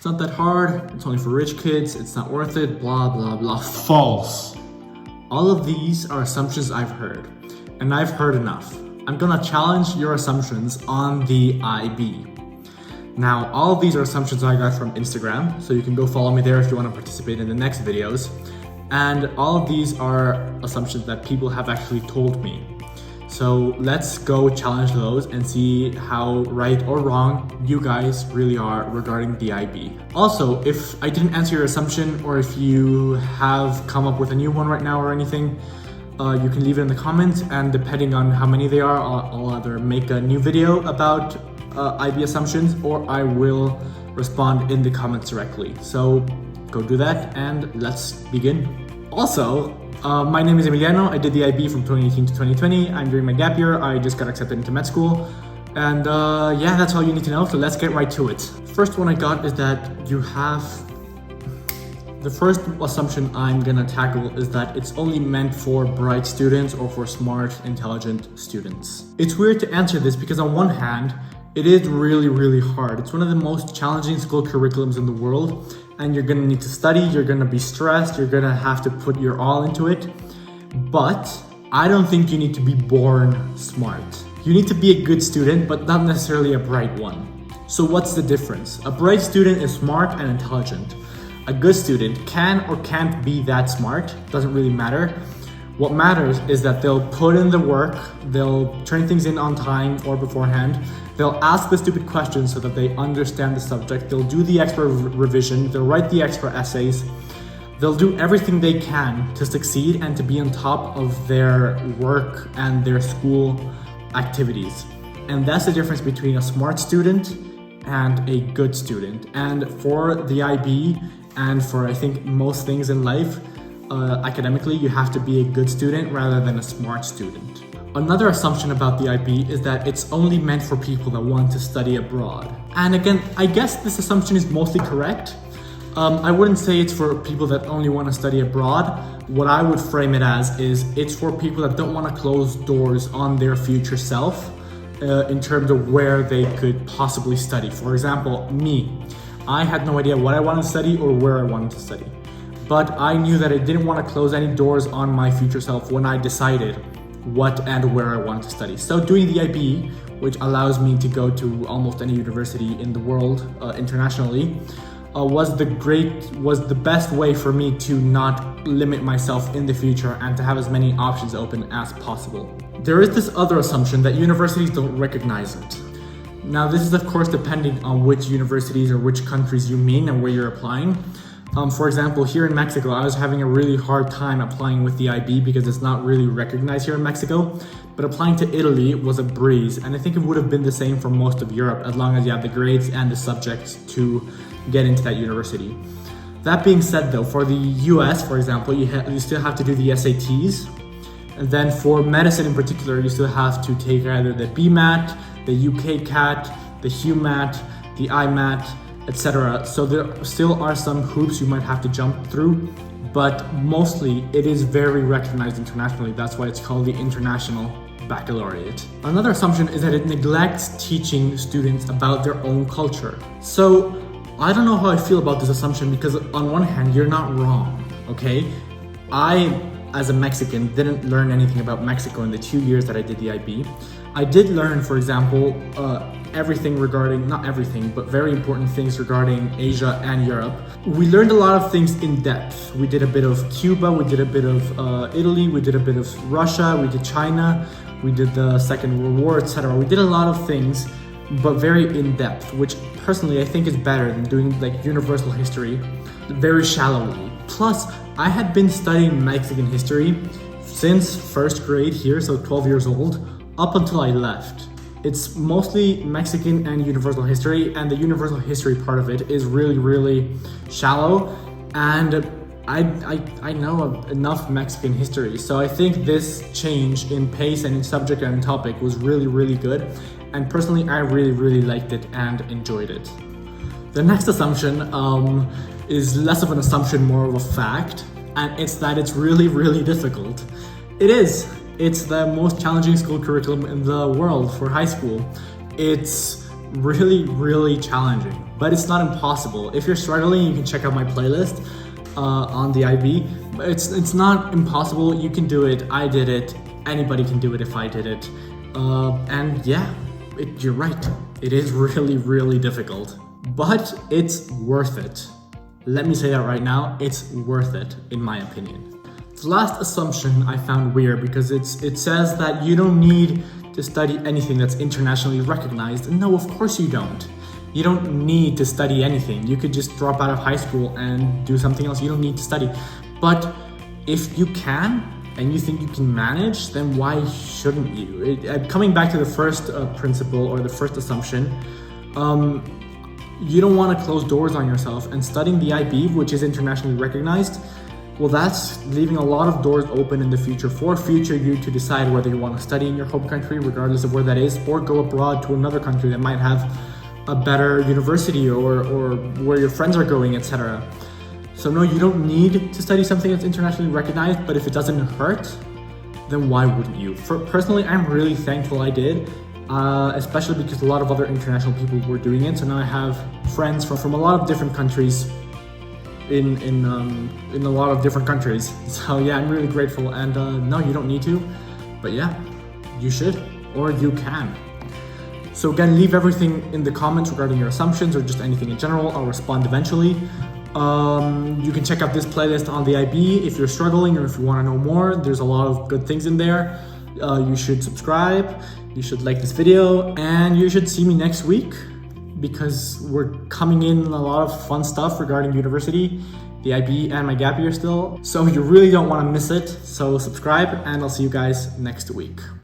It's not that hard, it's only for rich kids, it's not worth it, blah, blah, blah. False. All of these are assumptions I've heard, and I've heard enough. I'm gonna challenge your assumptions on the IB. Now, all of these are assumptions I got from Instagram, so you can go follow me there if you want to participate in the next videos. And all of these are assumptions that people have actually told me. So let's go challenge those and see how right or wrong you guys really are regarding the IB. Also, if I didn't answer your assumption or if you have come up with a new one right now or anything, you can leave it in the comments, and depending on how many they are, I'll either make a new video about IB assumptions or I will respond in the comments directly. So go do that and let's begin. Also, my name is Emiliano. I did the IB from 2018 to 2020. I'm doing my gap year. I just got accepted into med school. And yeah, that's all you need to know. So let's get right to it. First one I got is that you have... The first assumption I'm gonna tackle is that it's only meant for bright students or for smart, intelligent students. It's weird to answer this because on one hand, it is really, really hard. It's one of the most challenging school curriculums in the world, and you're gonna need to study, you're gonna be stressed, you're gonna have to put your all into it. But I don't think you need to be born smart. You need to be a good student, but not necessarily a bright one. So what's the difference? A bright student is smart and intelligent. A good student can or can't be that smart, doesn't really matter. What matters is that they'll put in the work, they'll turn things in on time or beforehand, they'll ask the stupid questions so that they understand the subject, they'll do the extra revision, they'll write the extra essays, they'll do everything they can to succeed and to be on top of their work and their school activities. And that's the difference between a smart student and a good student. And for the IB, and for I think most things in life, academically, you have to be a good student rather than a smart student. Another assumption about the IB is that it's only meant for people that want to study abroad. And again, I guess this assumption is mostly correct. I wouldn't say it's for people that only want to study abroad. What I would frame it as is it's for people that don't want to close doors on their future self in terms of where they could possibly study. For example, me. I had no idea what I wanted to study or where I wanted to study. But I knew that I didn't want to close any doors on my future self when I decided what and where I wanted to study. So doing the IB, which allows me to go to almost any university in the world internationally, was the best way for me to not limit myself in the future and to have as many options open as possible. There is this other assumption that universities don't recognize it. Now, this is of course depending on which universities or which countries you mean and where you're applying. For example, here in Mexico, I was having a really hard time applying with the IB because it's not really recognized here in Mexico, but applying to Italy was a breeze. And I think it would have been the same for most of Europe as long as you have the grades and the subjects to get into that university. That being said though, for the US, for example, you still have to do the SATs. And then for medicine in particular, you still have to take either the BMAT, the UK CAT, the HUMAT, the IMAT, etc. So there still are some hoops you might have to jump through, but mostly it is very recognized internationally. That's why it's called the International Baccalaureate. Another assumption is that it neglects teaching students about their own culture. So I don't know how I feel about this assumption because on one hand, you're not wrong, okay? I, as a Mexican, didn't learn anything about Mexico in the 2 years that I did the IB. I did learn, for example, everything regarding, not everything, but very important things regarding Asia and Europe. We learned a lot of things in depth. We did a bit of Cuba, we did a bit of Italy, we did a bit of Russia, we did China, we did the Second World War, etc. We did a lot of things, but very in depth, which personally I think is better than doing like universal history very shallowly. Plus, I had been studying Mexican history since first grade here, so 12 years old, up until I left. It's mostly Mexican and universal history, and the universal history part of it is really, really shallow, and I know enough Mexican history, so I think this change in pace and in subject and in topic was really, really good, and personally I really, really liked it and enjoyed it. The next assumption is less of an assumption, more of a fact, and it's that it's really, really difficult. It is. It's the most challenging school curriculum in the world for high school. It's really, really challenging. but it's not impossible. If you're struggling, you can check out my playlist on the IB. But it's not impossible. You can do it. I did it. Anybody can do it if I did it. And yeah, you're right. It is really, really difficult, but it's worth it. Let me say that right now. It's worth it, in my opinion. The last assumption I found weird because it says that you don't need to study anything that's internationally recognized. No, of course you don't. You don't need to study anything. You could just drop out of high school and do something else. You don't need to study. But if you can and you think you can manage, then why shouldn't you? Coming back to the first principle or the first assumption, you don't want to close doors on yourself, and studying the IB, which is internationally recognized, well, that's leaving a lot of doors open in the future for future you to decide whether you want to study in your home country, regardless of where that is, or go abroad to another country that might have a better university or where your friends are going, etc. So no, you don't need to study something that's internationally recognized, but if it doesn't hurt, then why wouldn't you? Personally, I'm really thankful I did, especially because a lot of other international people were doing it. So now I have friends from a lot of different countries in a lot of different countries. So yeah, I'm really grateful. And no, you don't need to, but yeah, you should, or you can. So again, leave everything in the comments regarding your assumptions or just anything in general. I'll respond eventually. You can check out this playlist on the IB if you're struggling or if you want to know more. There's a lot of good things in there. You should subscribe, you should like this video, and you should see me next week because we're coming in a lot of fun stuff regarding university, the IB, and my gap year still. So you really don't want to miss it. So subscribe, and I'll see you guys next week.